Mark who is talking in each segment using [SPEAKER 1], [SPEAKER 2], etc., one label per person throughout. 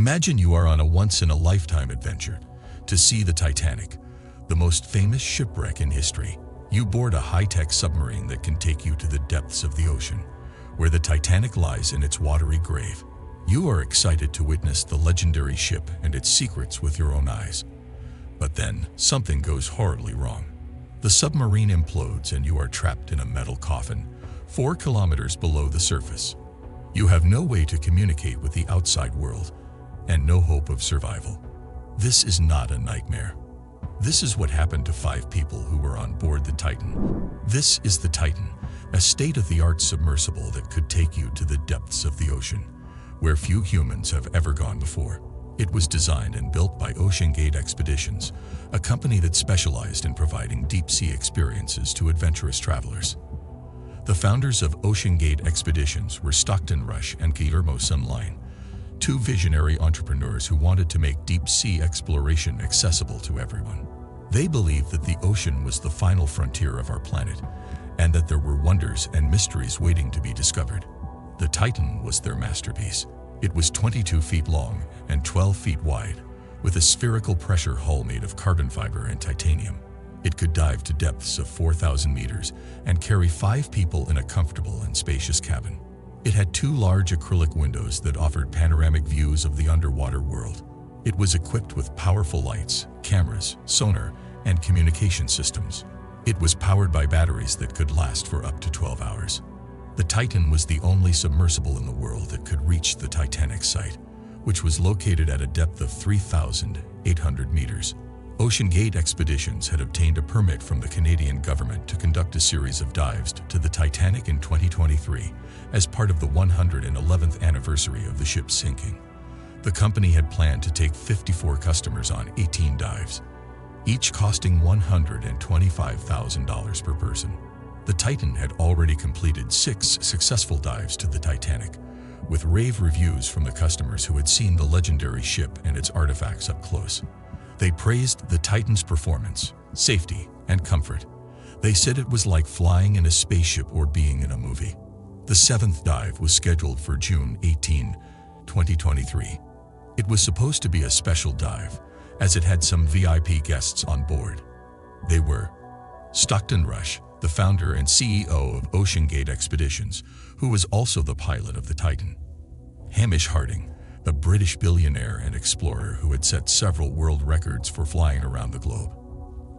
[SPEAKER 1] Imagine you are on a once-in-a-lifetime adventure to see the Titanic, the most famous shipwreck in history. You board a high-tech submarine that can take you to the depths of the ocean, where the Titanic lies in its watery grave. You are excited to witness the legendary ship and its secrets with your own eyes. But then, something goes horribly wrong. The submarine implodes and you are trapped in a metal coffin, 4 kilometers below the surface. You have no way to communicate with the outside world, and no hope of survival. This is not a nightmare. This is what happened to 5 people who were on board the Titan. This is the Titan, a state-of-the-art submersible that could take you to the depths of the ocean, where few humans have ever gone before. It was designed and built by OceanGate Expeditions, a company that specialized in providing deep-sea experiences to adventurous travelers. The founders of OceanGate Expeditions were Stockton Rush and Guillermo Sunline, 2 visionary entrepreneurs who wanted to make deep-sea exploration accessible to everyone. They believed that the ocean was the final frontier of our planet, and that there were wonders and mysteries waiting to be discovered. The Titan was their masterpiece. It was 22 feet long and 12 feet wide, with a spherical pressure hull made of carbon fiber and titanium. It could dive to depths of 4,000 meters and carry 5 people in a comfortable and spacious cabin. It had 2 large acrylic windows that offered panoramic views of the underwater world. It was equipped with powerful lights, cameras, sonar, and communication systems. It was powered by batteries that could last for up to 12 hours. The Titan was the only submersible in the world that could reach the Titanic site, which was located at a depth of 3,800 meters. OceanGate Expeditions had obtained a permit from the Canadian government to conduct a series of dives to the Titanic in 2023 as part of the 111th anniversary of the ship's sinking. The company had planned to take 54 customers on 18 dives, each costing $125,000 per person. The Titan had already completed 6 successful dives to the Titanic, with rave reviews from the customers who had seen the legendary ship and its artifacts up close. They praised the Titan's performance, safety, and comfort. They said it was like flying in a spaceship or being in a movie. The 7th dive was scheduled for June 18, 2023. It was supposed to be a special dive, as it had some VIP guests on board. They were Stockton Rush, the founder and CEO of OceanGate Expeditions, who was also the pilot of the Titan; Hamish Harding, a British billionaire and explorer who had set several world records for flying around the globe;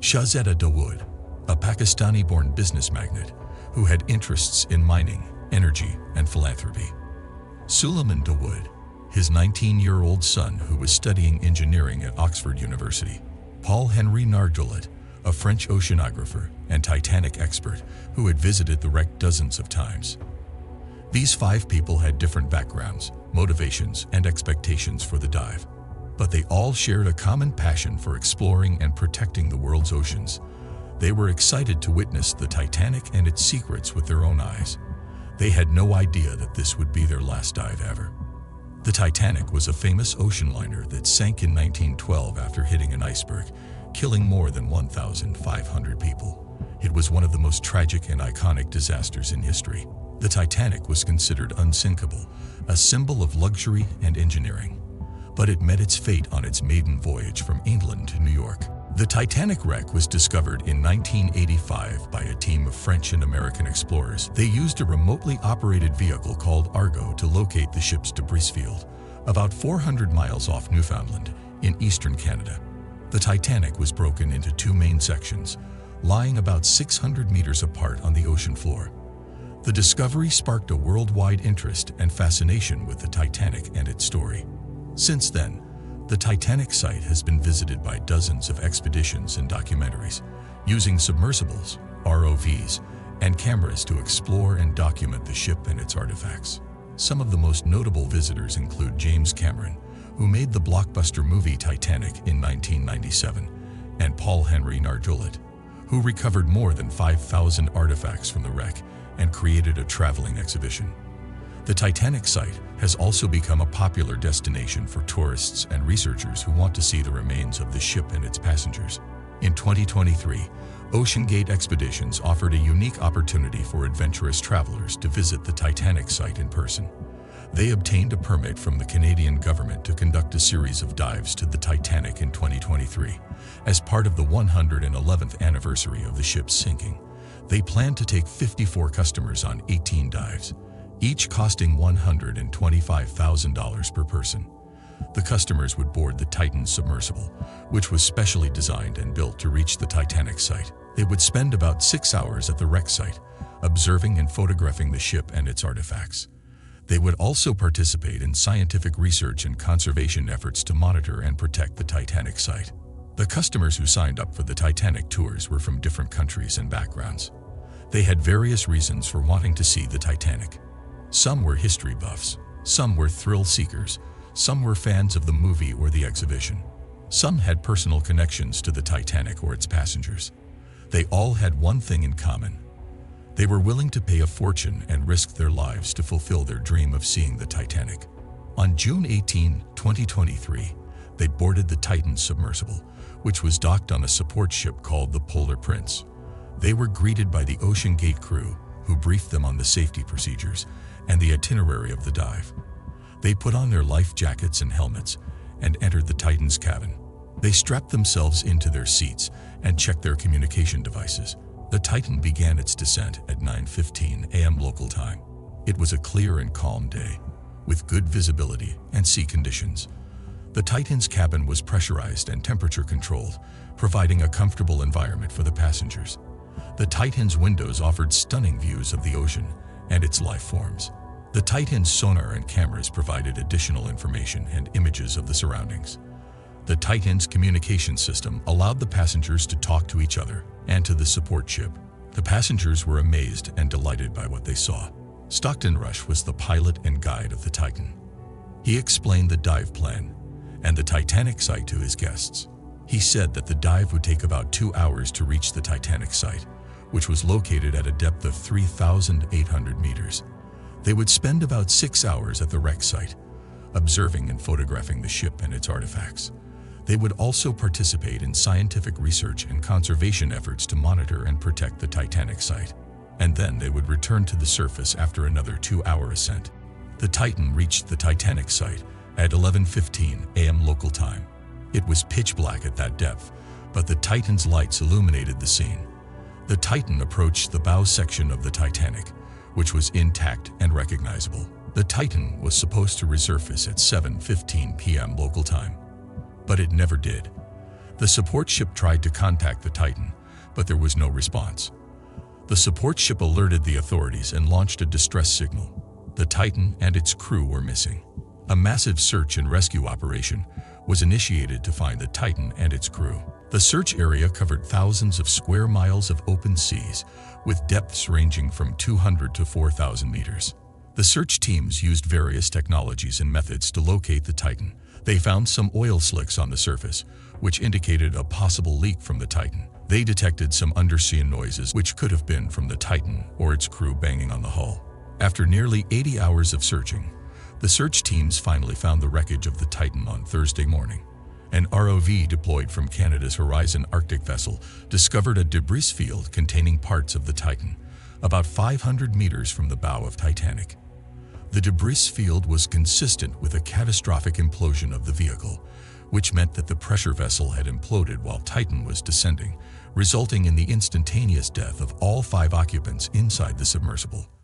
[SPEAKER 1] Shahzada Dawood, a Pakistani-born business magnate who had interests in mining, energy, and philanthropy; Suleiman Dawood, his 19-year-old son who was studying engineering at Oxford University; Paul-Henri Nargeolet, a French oceanographer and Titanic expert who had visited the wreck dozens of times. These 5 people had different backgrounds, motivations, and expectations for the dive, but they all shared a common passion for exploring and protecting the world's oceans. They were excited to witness the Titanic and its secrets with their own eyes. They had no idea that this would be their last dive ever. The Titanic was a famous ocean liner that sank in 1912 after hitting an iceberg, killing more than 1,500 people. It was one of the most tragic and iconic disasters in history. The Titanic was considered unsinkable, a symbol of luxury and engineering. But it met its fate on its maiden voyage from England to New York. The Titanic wreck was discovered in 1985 by a team of French and American explorers. They used a remotely operated vehicle called Argo to locate the ship's debris field, about 400 miles off Newfoundland, in eastern Canada. The Titanic was broken into 2 main sections, lying about 600 meters apart on the ocean floor. The discovery sparked a worldwide interest and fascination with the Titanic and its story. Since then, the Titanic site has been visited by dozens of expeditions and documentaries, using submersibles, ROVs, and cameras to explore and document the ship and its artifacts. Some of the most notable visitors include James Cameron, who made the blockbuster movie Titanic in 1997, and Paul-Henri Nargeolet, who recovered more than 5,000 artifacts from the wreck and created a traveling exhibition. The Titanic site has also become a popular destination for tourists and researchers who want to see the remains of the ship and its passengers. In 2023, OceanGate Expeditions offered a unique opportunity for adventurous travelers to visit the Titanic site in person. They obtained a permit from the Canadian government to conduct a series of dives to the Titanic in 2023. As part of the 111th anniversary of the ship's sinking, they planned to take 54 customers on 18 dives, each costing $125,000 per person. The customers would board the Titan submersible, which was specially designed and built to reach the Titanic site. They would spend about 6 hours at the wreck site, observing and photographing the ship and its artifacts. They would also participate in scientific research and conservation efforts to monitor and protect the Titanic site. The customers who signed up for the Titanic tours were from different countries and backgrounds. They had various reasons for wanting to see the Titanic. Some were history buffs, some were thrill seekers, some were fans of the movie or the exhibition. Some had personal connections to the Titanic or its passengers. They all had one thing in common. They were willing to pay a fortune and risk their lives to fulfill their dream of seeing the Titanic. On June 18, 2023, they boarded the Titan submersible, which was docked on a support ship called the Polar Prince. They were greeted by the OceanGate crew, who briefed them on the safety procedures and the itinerary of the dive. They put on their life jackets and helmets and entered the Titan's cabin. They strapped themselves into their seats and checked their communication devices. The Titan began its descent at 9:15 a.m. local time. It was a clear and calm day, with good visibility and sea conditions. The Titan's cabin was pressurized and temperature controlled, providing a comfortable environment for the passengers. The Titan's windows offered stunning views of the ocean and its life forms. The Titan's sonar and cameras provided additional information and images of the surroundings. The Titan's communication system allowed the passengers to talk to each other and to the support ship. The passengers were amazed and delighted by what they saw. Stockton Rush was the pilot and guide of the Titan. He explained the dive plan and the Titanic site to his guests. He said that the dive would take about 2 hours to reach the Titanic site, which was located at a depth of 3,800 meters. They would spend about 6 hours at the wreck site, observing and photographing the ship and its artifacts. They would also participate in scientific research and conservation efforts to monitor and protect the Titanic site. And then they would return to the surface after another 2-hour ascent. The Titan reached the Titanic site at 11:15 a.m. local time. It was pitch black at that depth, but the Titan's lights illuminated the scene. The Titan approached the bow section of the Titanic, which was intact and recognizable. The Titan was supposed to resurface at 7:15 p.m. local time, but it never did. The support ship tried to contact the Titan, but there was no response. The support ship alerted the authorities and launched a distress signal. The Titan and its crew were missing. A massive search and rescue operation was initiated to find the Titan and its crew. The search area covered thousands of square miles of open seas, with depths ranging from 200 to 4,000 meters. The search teams used various technologies and methods to locate the Titan. They found some oil slicks on the surface, which indicated a possible leak from the Titan. They detected some undersea noises, which could have been from the Titan or its crew banging on the hull. After nearly 80 hours of searching, the search teams finally found the wreckage of the Titan on Thursday morning. An ROV deployed from Canada's Horizon Arctic vessel discovered a debris field containing parts of the Titan, about 500 meters from the bow of Titanic. The debris field was consistent with a catastrophic implosion of the vehicle, which meant that the pressure vessel had imploded while Titan was descending, resulting in the instantaneous death of all 5 occupants inside the submersible.